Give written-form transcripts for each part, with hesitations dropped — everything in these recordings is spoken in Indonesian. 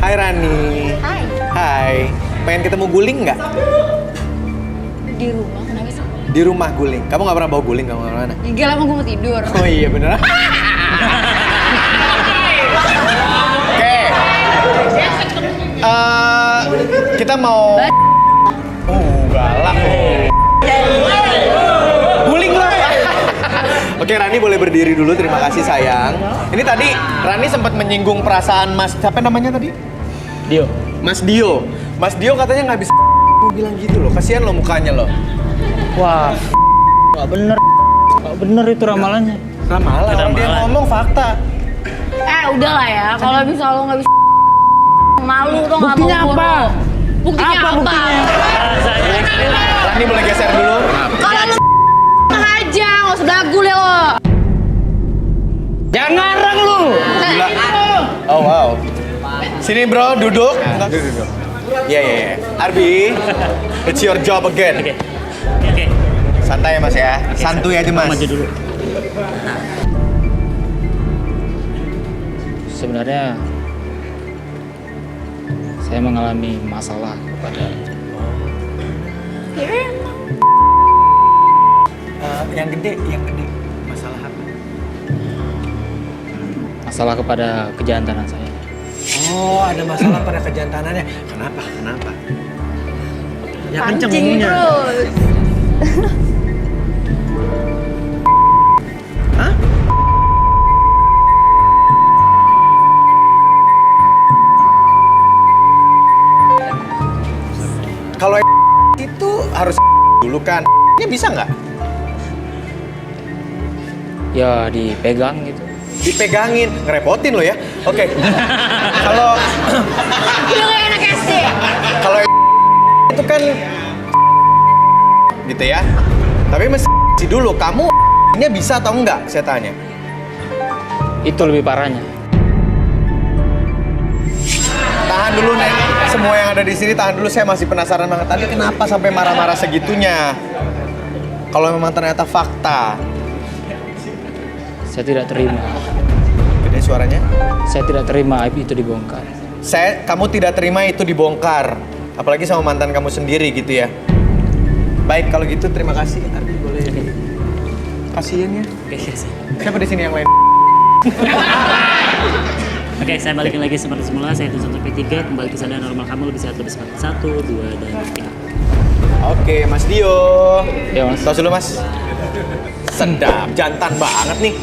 Hai Rani. Hai. Hai. Pengen ketemu guling nggak? Di rumah, kenapa sih? Di rumah guling. Kamu nggak pernah bawa guling kamu kemana? Gila, lama gue mau tidur. Oh iya bener. Oke. Kita mau. Galak. Guling lah. Oke, Rani boleh berdiri dulu. Terima kasih sayang. Ini tadi Rani sempat menyinggung perasaan Mas. Siapa namanya tadi? Dio. Mas Dio. Mas Dio katanya nggak bisa. Mau bilang gitu loh. Kasihan lo mukanya lo. Wah, nggak bener itu ramalannya. Ramalan. Orang dia ngomong fakta. Udahlah ya. Kalau bisa lo nggak bisa malu tuh nggak mau. Buktinya apa? Buktinya apa? Rani boleh geser dulu. Kalau lo aja, nggak usah belagu ya lo. Jangan ngarang lu. Gila. Oh wow. Sini bro, duduk. Duduk. Iya. Arbi, it's your job again. Oke. Santai ya mas ya. Santuy aja mas. Maju dulu. Sebenarnya saya mengalami masalah kepada Yang gede. Masalah apa? masalah kepada kejantanan saya. Oh, ada masalah pada kejantanannya. Kenapa? Ya kenceng Pancing ngomongnya. terus. Hah? Kalau itu harus dulu kan. Ini bisa nggak? Ya dipegang gitu. Dipegangin, ngerepotin lo ya. Oke. Kalau Udah kayak anak SD. kalau itu kan gitu ya. Tapi mesti dulu kamu nya bisa atau enggak saya tanya. Itu lebih parahnya. Tahan dulu Nek. Semua yang ada di sini tahan dulu, saya masih penasaran banget tadi kenapa sampai marah-marah segitunya. Kalau memang ternyata fakta. Saya tidak terima. Gede suaranya. Saya tidak terima aib itu dibongkar. Kamu tidak terima itu dibongkar. Apalagi sama mantan kamu sendiri gitu ya. Baik kalau gitu terima kasih. Arbi boleh. Kasian ya. Oke, sih. Siapa di sini yang lain? Oke, saya balikin lagi seperti semula. Saya hitung sampai 3, kembali ke sadar normal kamu lebih sehat, lebih semangat. 1, 2, dan 3. Oke, Mas Dio. Ya, Mas. Tos dulu, Mas. Sedap, jantan banget nih.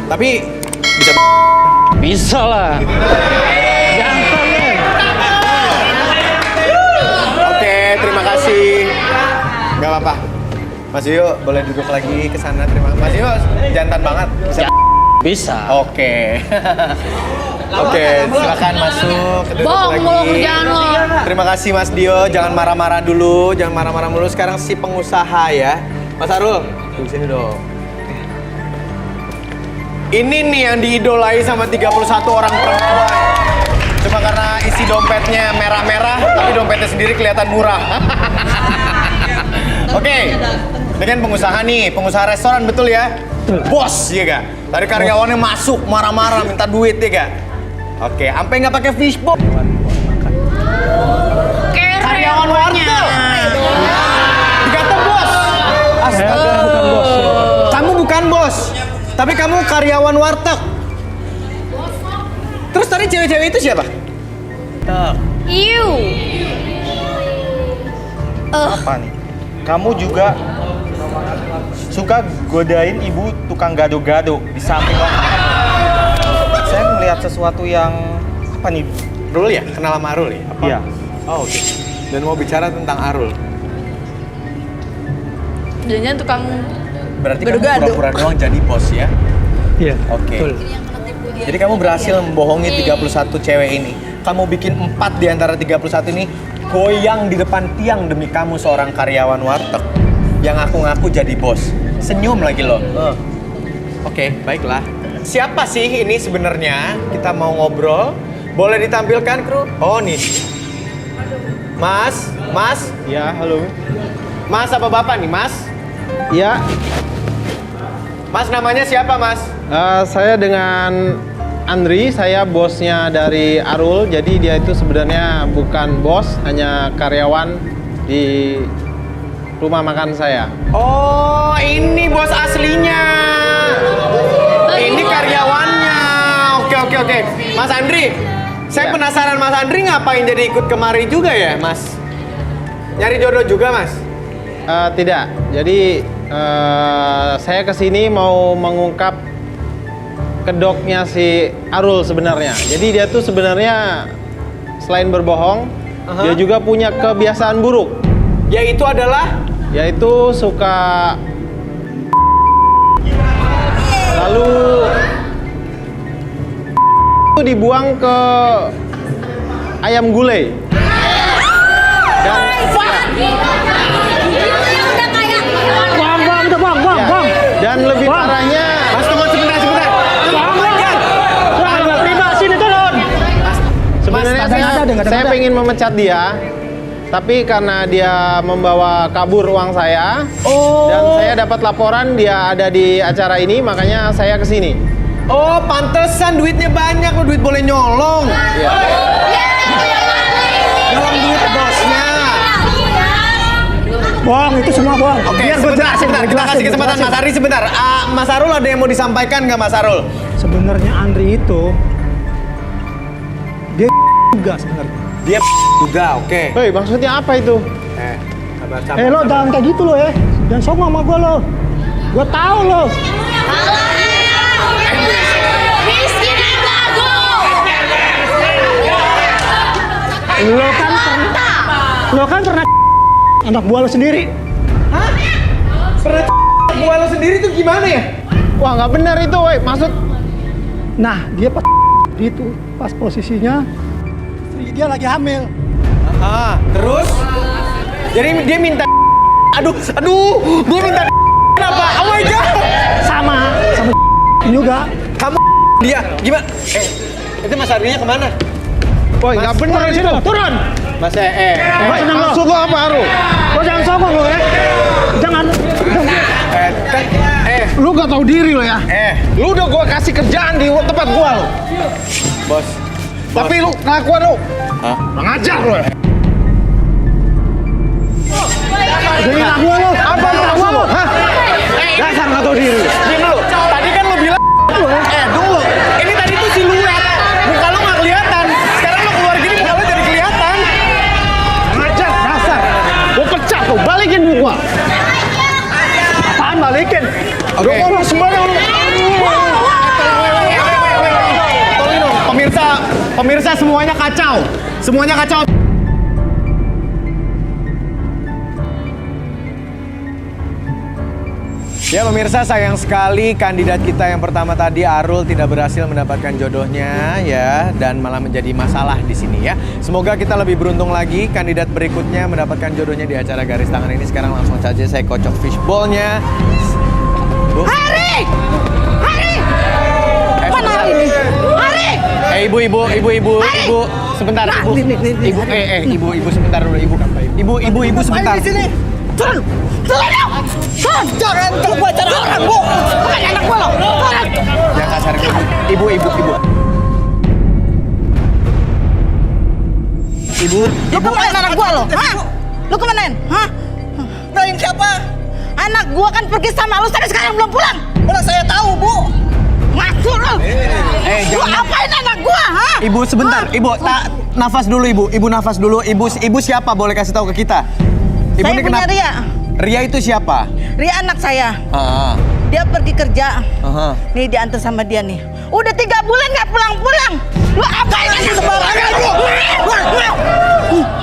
Tapi bisa Bisa lah. Jantan ya. Oke, terima kasih. Gak apa-apa. Mas Dio boleh duduk lagi ke sana. Terima kasih. Mas Dio jantan banget. Bisa. Oke. Oke, silakan masuk. Duduk Bohong lagi. mulu kerjaan lo. Terima kasih Mas Dio. Jangan marah-marah dulu. Jangan marah-marah mulu. Sekarang si pengusaha ya. Mas Arul, duduk sini dong. Ini nih yang diidolai sama 31 orang perempuan. Cuma karena isi dompetnya merah-merah, tapi dompetnya sendiri kelihatan murah. Oke, ini kan pengusaha nih, pengusaha restoran betul ya? Bos, ya gak? Tadi karyawannya masuk marah-marah minta duit ya gak? Oke, sampai nggak pakai fishbowl. Karyawan warteg. Dikata bos. Astaga, bukan bos. Kamu bukan bos, tapi kamu karyawan warteg. Terus tadi cewek-cewek itu siapa? Iu. Apa nih? Kamu juga suka godain ibu tukang gado-gado di samping orang. Saya melihat sesuatu yang apa nih? Rul ya? Kenal sama Arul ya? Apa? Iya. Oh, oke. Dan mau bicara tentang Arul. Jangan tukang Berarti kamu gado-gado. pura-pura doang jadi bos ya? Iya. Oke. Jadi kamu berhasil membohongi 31 cewek ini. Kamu bikin 4 di antara 31 ini goyang di depan tiang demi kamu seorang karyawan warteg yang ngaku-ngaku jadi bos. Senyum lagi loh. Oke, baiklah. Siapa sih ini sebenarnya? Kita mau ngobrol. Boleh ditampilkan kru? Oh nih. Mas. Ya, halo. Mas apa bapak nih mas? Ya, Mas namanya siapa mas? saya dengan Andri, saya bosnya dari Arul. Jadi dia itu sebenarnya bukan bos, hanya karyawan di rumah makan saya. Oh, ini bos aslinya. Ini karyawannya. Oke. Mas Andri, saya penasaran Mas Andri ngapain jadi ikut kemari juga ya, Mas? Nyari jodoh juga, Mas? Tidak. Jadi saya kesini mau mengungkap kedoknya si Arul sebenarnya. Jadi dia tuh sebenarnya selain berbohong, dia juga punya kebiasaan buruk. Yaitu adalah? Yaitu suka lalu itu dibuang ke ayam gulai. Dan dan lebih parahnya, Mas tunggu sebentar. sebenarnya saya pengen memecat dia, tapi karena dia membawa kabur uang saya, dan saya dapat laporan dia ada di acara ini, makanya saya kesini. Oh, pantesan duitnya banyak, lo duit boleh nyolong. Ya. Nyolong duit bosnya. Bohong, itu semua bohong. Oke, Biar gue sebentar, jelasin, kita kasih kesempatan Mas Ari sebentar. Mas Arul ada yang mau disampaikan nggak Mas Arul? Sebenarnya Andri itu dia juga sebenarnya. Dia juga, oke. Hei, maksudnya apa itu? Sabar. Lo jangan kayak gitu lo ya. Jangan sombong sama gue lo. Gue tahu lo. Lo kan pernah anak buah lo sendiri. Hah? Pernah gua lo sendiri tuh gimana ya? Wah, nggak benar itu, woi. Maksud Nah, dia pas itu pas posisinya istri dia lagi hamil. Terus? Jadi dia minta aduh, dia minta kenapa? Oh my god. Sama juga. Kamu dia gimana? Itu Mas Arinya kemana? woi, nggak benar Turun itu. situ, turun. Mas Maksud lo apa, Arul? Lo jangan sombong lo ya. Jangan. Lu gak tahu diri lo ya? Lu udah gua kasih kerjaan di tempat gua lo. Bos. Tapi lu ngakuan lu. Ngajar lo. Jadi anak gua lo. Apa anak gua lo? Hah? Dasar nggak tahu diri. Diam lu. Tadi kan lu bilang dulu. Ini tadi tuh siluet. Muka lu nggak kelihatan. Sekarang lu keluar gini muka lu jadi kelihatan. Ngajar, dasar. Gua pecat lo, balikin duit gua. Apaan balikin? Oke. Lu sembarang lu. Tolongin dong. Pemirsa semuanya kacau. Semuanya kacau. Ya pemirsa, sayang sekali kandidat kita yang pertama tadi Arul tidak berhasil mendapatkan jodohnya ya, dan malah menjadi masalah di sini ya. Semoga kita lebih beruntung lagi kandidat berikutnya mendapatkan jodohnya di acara Garis Tangan ini. Sekarang langsung saja saya kocok fishball-nya. Bu. Hari! Mana Hari? Hari! Ibu, sebentar ibu. Ibu sebentar dulu ibu. Ibu sebentar. Turun! Jangan kalau gua acara orang, Bu! Bukan anak gua lo! Turun! Jangan kasar ibu. Lu kemana anak gua lo? Hah? Lu kemanain? Hah? Nanya siapa? Anak gua kan pergi sama lu sampai sekarang belum pulang. Mana saya tahu, Bu. Ngaku lu. Lu apain anak gua, ha? Ibu sebentar, Ibu, nafas dulu Ibu. Ibu nafas dulu. Ibu siapa? Boleh kasih tahu ke kita. Ibu Saya ini punya kenapa? Ria. Ria itu siapa? Ria anak saya. Ah. Dia pergi kerja. Aha. Nih diantar sama dia nih. Udah 3 bulan nggak pulang-pulang. Lu apain anak Sembarangan lu.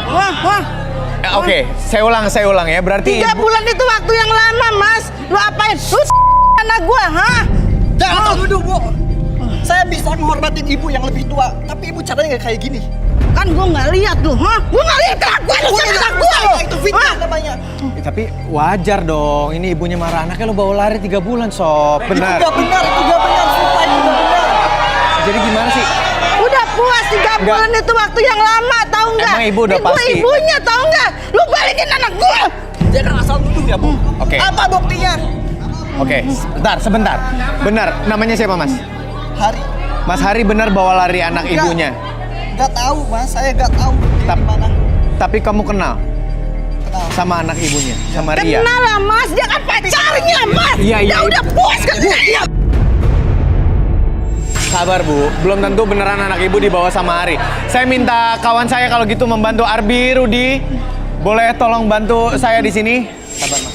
Wah. Oke, saya ulang ya. Berarti 3 bulan itu waktu yang lama, Mas. Lu apain? Lu anak gua, ha? Jangan duduk, Bu. Saya bisa menghormatin ibu yang lebih tua, tapi ibu caranya nggak kayak gini. Kan gua nggak lihat tuh, ha? Gua nggak lihat kelakuan lu sama anak gua. Itu fitnah namanya. tapi wajar dong. Ini ibunya marah anaknya, lo bawa lari 3 bulan, Sob. Itu Benar. nggak benar, sumpah itu nggak benar. Jadi gimana sih? Udah puas 3 bulan itu waktu yang lama, tahu nggak? Emang ibu udah pasti? Ibunya tahu nggak? Lu balikin anak gua. Jangan asal nuduh ya, Bu. Oke. Apa buktinya? Oke, sebentar. Benar, namanya siapa, Mas? Hari. Mas Hari benar bawa lari anak Enggak. ibunya. Nggak tahu mas, saya nggak tahu dia Tap- di mana. Tapi kamu kenal Kenal. sama anak ibunya, sama Ria? Kenal lah mas, dia kan pacarnya mas. Iya, iya. Dia udah puas kan saya. Sabar Bu, belum tentu beneran anak ibu dibawa sama Ari. Saya minta kawan saya kalau gitu membantu. Arbi, Rudi, boleh tolong bantu saya di sini? Sabar Mas.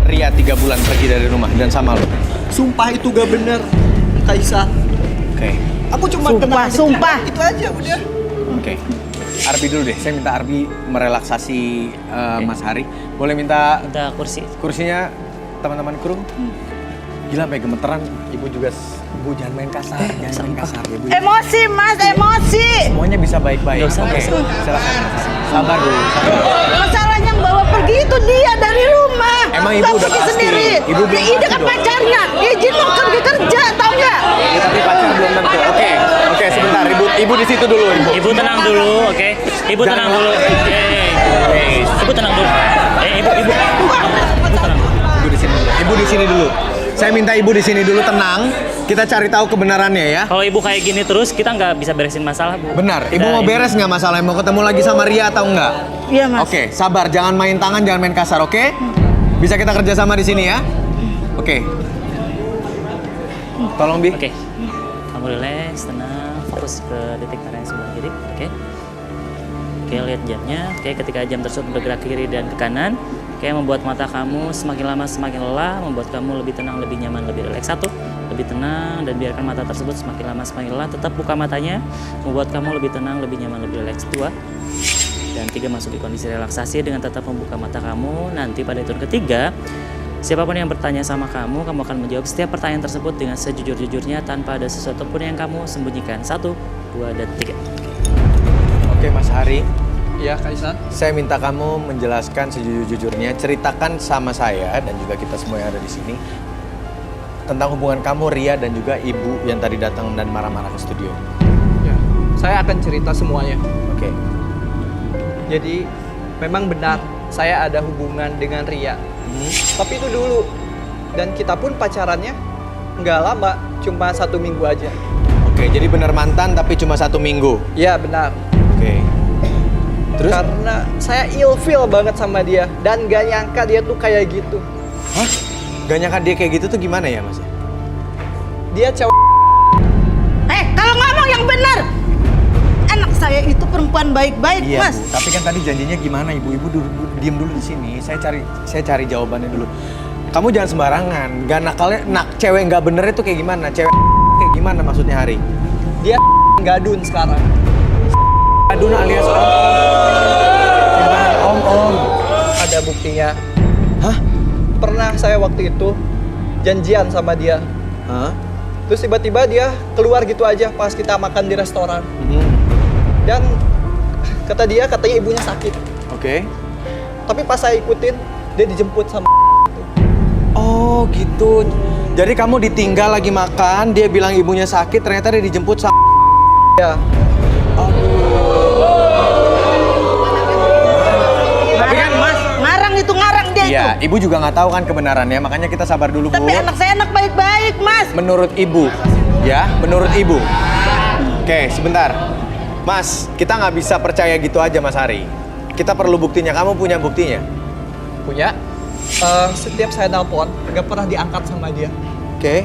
Ria 3 bulan pergi dari rumah dan sama lo. Sumpah itu gak bener, Kaisa. Oke. Aku cuma Sumpah, kenal sumpah. itu aja udah. Oke. Arbi dulu deh. Saya minta Arbi merelaksasi Mas Hari. Boleh minta Minta kursi. kursinya teman-teman kru? Gila sampai gemeteran. Ibu juga Bu jangan main kasar, jangan main kasar ya Bu. Emosi mas, emosi. Semuanya bisa baik-baik. Nggak usah, Oke, nggak usah. silakan Mas Hari. Sabar dulu, sabar. Masalahnya yang bawa pergi itu dia dari rumah. Emang Nggak ibu udah pergi pasti? sendiri. Ibu belum Dia pasti kan dong? pacarnya. Izin mau pergi kerja, tau nggak? Ya, tapi pacar belum tentu. Oke, sebentar. Ibu di situ dulu, Ibu. Ibu tenang dulu, oke? Ibu Jangan tenang dulu. Ibu tenang dulu. Ibu tenang. Ibu di sini dulu. Ibu di sini dulu. Saya minta Ibu di sini dulu tenang. Kita cari tahu kebenarannya ya. Kalau ibu kayak gini terus, kita nggak bisa beresin masalah, Bu. Benar. Ibu Udah, mau beres nggak masalahnya? Mau ketemu lagi sama Ria atau enggak? Iya mas. Oke, sabar. Jangan main tangan, jangan main kasar, oke? Bisa kita kerja sama di sini ya? Oke. Tolong Bi. Oke. Kamu relax, tenang, fokus ke detik tangan yang sebelah kiri, oke? Oke, lihat jamnya. Oke, ketika jam tersebut bergerak ke kiri dan ke kanan, oke, membuat mata kamu semakin lama semakin lelah, membuat kamu lebih tenang, lebih nyaman, lebih rileks. 1, lebih tenang dan biarkan mata tersebut semakin lama semakin lelah. Tetap buka matanya, membuat kamu lebih tenang, lebih nyaman, lebih rileks. 2 dan 3, masuki kondisi relaksasi dengan tetap membuka mata kamu. Nanti pada hitungan ketiga, siapapun yang bertanya sama kamu akan menjawab setiap pertanyaan tersebut dengan sejujur-jujurnya tanpa ada sesuatu pun yang kamu sembunyikan. 1, 2, dan 3. Oke, Mas Hari. Iya Kaisa. Saya minta kamu menjelaskan sejujur-jujurnya, ceritakan sama saya dan juga kita semua yang ada di sini tentang hubungan kamu, Ria, dan juga ibu yang tadi datang dan marah-marah ke studio. Ya, saya akan cerita semuanya. Oke. Jadi, memang benar saya ada hubungan dengan Ria. Tapi itu dulu. Dan kita pun pacarannya nggak lama, cuma 1 minggu aja. Oke, jadi benar mantan tapi cuma 1 minggu. Ya, benar. Oke. Terus? Karena saya ilfeel banget sama dia. Dan gak nyangka dia tuh kayak gitu. Hah? Gak nyangka dia kayak gitu tuh gimana ya, Mas? Dia cewek. Kalau ngomong yang benar. Anak saya itu perempuan baik-baik Iya, mas. Bu. Tapi kan tadi janjinya gimana, Ibu? Ibu diem dulu di sini. Saya cari jawabannya dulu. Kamu jangan sembarangan. Gak nakalnya, cewek nggak bener itu kayak gimana? Cewek kayak gimana maksudnya, Hari? Dia gadun sekarang. Adun alias om. Ada buktinya. Hah? Pernah saya waktu itu janjian sama dia. Hah? Terus tiba-tiba dia keluar gitu aja pas kita makan di restoran. Dan katanya ibunya sakit. Oke. Tapi pas saya ikutin, dia dijemput sama Oh gitu. Jadi kamu ditinggal lagi makan, dia bilang ibunya sakit, ternyata dia dijemput sama ya. Tapi kan mas, ngarang dia iya, itu. ibu juga nggak tahu kan kebenarannya, makanya kita sabar dulu, Bu. Tapi anak saya anak baik-baik mas. Menurut ibu, ya, menurut ibu. Oke, sebentar. Mas, kita nggak bisa percaya gitu aja, Mas Hari. Kita perlu buktinya. Kamu punya buktinya? Punya. Setiap saya nelpon, nggak pernah diangkat sama dia. Oke.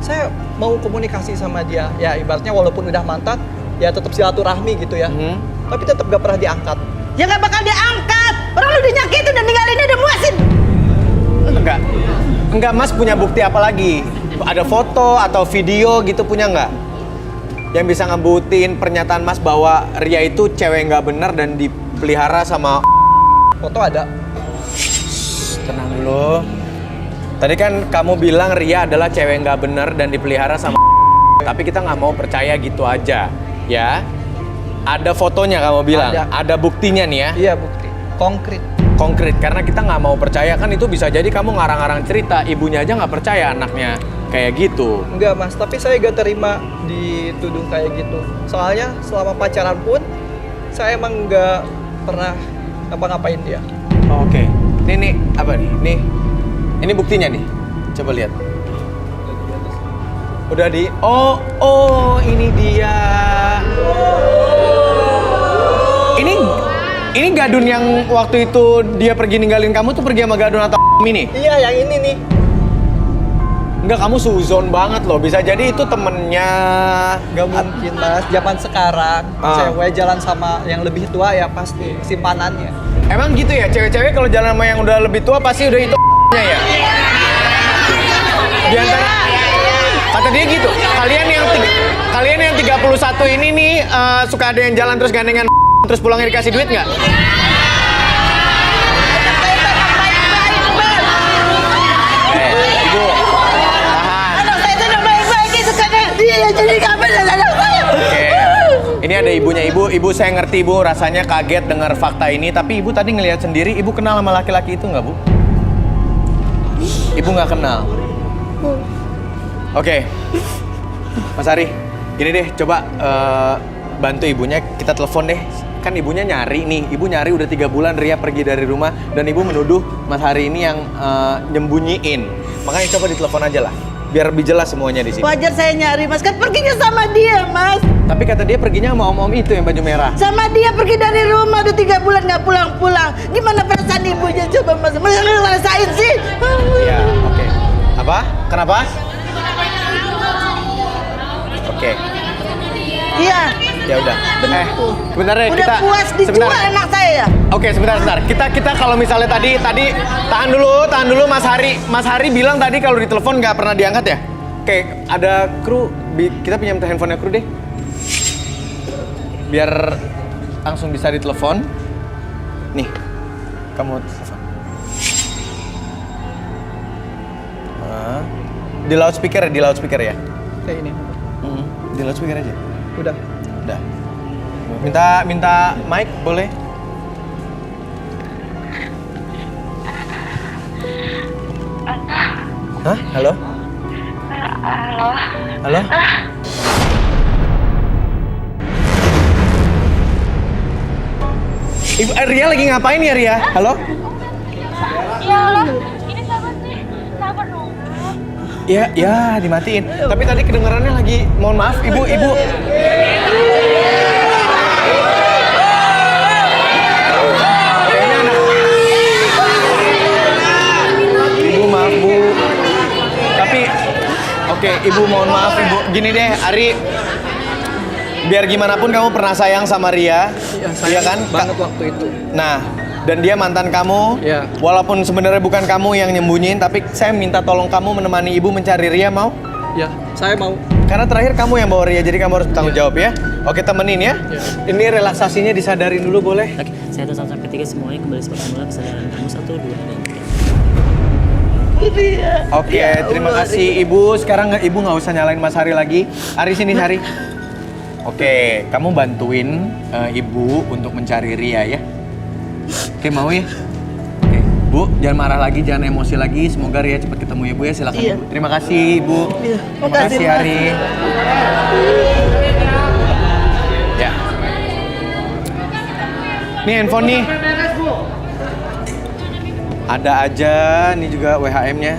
Saya mau komunikasi sama dia. Ya ibaratnya walaupun udah mantan, ya tetap silaturahmi gitu ya. Tapi tetap nggak pernah diangkat. Ya nggak bakal diangkat. Orang lu dinyakitin dan ninggalinnya udah muasin. Enggak, Mas punya bukti apa lagi? Ada foto atau video gitu punya nggak? Yang bisa ngebuktiin pernyataan Mas bahwa Ria itu cewek nggak benar dan dipelihara sama... Foto ada. Tenang dulu. Tadi kan kamu bilang Ria adalah cewek nggak benar dan dipelihara sama... Tapi kita nggak mau percaya gitu aja, ya. Ada fotonya kamu bilang, ada buktinya nih ya? Iya bukti, Konkret, karena kita nggak mau percaya kan itu bisa jadi kamu ngarang-ngarang cerita, ibunya aja nggak percaya anaknya kayak gitu. Enggak mas, tapi saya gak terima dituduh kayak gitu. Soalnya selama pacaran pun, saya emang nggak pernah ngapa-ngapain dia. Oke. Ini apa nih? Ini buktinya nih. Coba lihat. Udah di... Oh, ini dia. Ini Gadun yang waktu itu dia pergi ninggalin kamu tuh pergi sama Gadun atau ini? Iya, yang ini nih. Enggak, kamu suzon banget loh. Bisa jadi itu temennya. Gak mungkin mas, zaman sekarang cewek jalan sama yang lebih tua ya pasti simpanannya. Emang gitu ya? Cewek-cewek kalau jalan sama yang udah lebih tua pasti udah itu nya ya? Di antara kata dia gitu. Kalian yang 31 ini nih suka ada yang jalan terus gandengan terus pulangnya dikasih duit nggak? Ibu, tahan. Anak saya itu udah baik-baik sekarang dia yang jadi kabel dan anak saya. Oke. Ini ada ibunya. Ibu saya ngerti ibu rasanya kaget dengar fakta ini, tapi ibu tadi ngelihat sendiri, ibu kenal sama laki-laki itu nggak, Bu? Ibu nggak kenal. Oke. Mas Ari, gini deh, coba bantu ibunya, kita telepon deh. Kan ibunya nyari nih, ibu nyari udah 3 bulan Ria pergi dari rumah dan ibu menuduh Mas Hari ini yang nyembunyiin. Makanya coba ditelepon aja lah, biar lebih jelas semuanya di sini. Wajar saya nyari mas, kan perginya sama dia mas. Tapi kata dia perginya sama om-om itu yang baju merah. Sama dia pergi dari rumah udah 3 bulan nggak pulang-pulang. Gimana perasaan ibunya coba mas? Mas ngerasain sih? Iya, oke. Apa? Kenapa? Oke. Iya. Ya udah. Sebentar deh, Udah kita puas dijual sebentar. anak saya ya? Oke, sebentar. Kita kalau misalnya tadi tahan dulu Mas Hari bilang tadi kalau ditelepon nggak pernah diangkat ya? Oke, ada kru, kita pinjam handphonenya kru deh. Biar langsung bisa ditelepon. Nih, kamu telepon. Di loudspeaker ya? Kayak ini. Di loudspeaker aja. Udah. Udah. Minta mic boleh? Hah? Halo? Halo? Ibu Ria lagi ngapain ya Ria? Halo? Ya Allah, ini sabar sih, sabar dong. Ya dimatiin. Tapi tadi kedengarannya lagi, mohon maaf ibu. Ibu maaf bu. Tapi, oke ibu mohon maaf ibu. Gini deh Ari, biar gimana pun kamu pernah sayang sama Ria, iya kan? Banget waktu itu. Nah, dan dia mantan kamu. Iya. Walaupun sebenarnya bukan kamu yang nyembunyiin, tapi saya minta tolong kamu menemani ibu mencari Ria, mau? Ya, saya mau. Karena terakhir kamu yang bawa Ria, jadi kamu harus bertanggung jawab ya. Oke, temenin ya. Ini relaksasinya disadarin dulu boleh? Oke, saya hitung 1 sampai 3 semuanya kembali seperti semula, kesadaran kamu 1, 2, dan 3. Oke, terima kasih ibu. Sekarang ibu nggak usah nyalain Mas Hari lagi. Hari sini Hari. Oke, kamu bantuin ibu untuk mencari Ria ya. Oke, mau ya? Oke, Bu, jangan marah lagi, jangan emosi lagi. Semoga Ria cepat ketemu ya Bu ya. Silakan Iya. Bu. Terima kasih Ibu. Iya. Terima kasih Hari. Ya. Nih handphone nih. Ada aja, nih juga WHM-nya.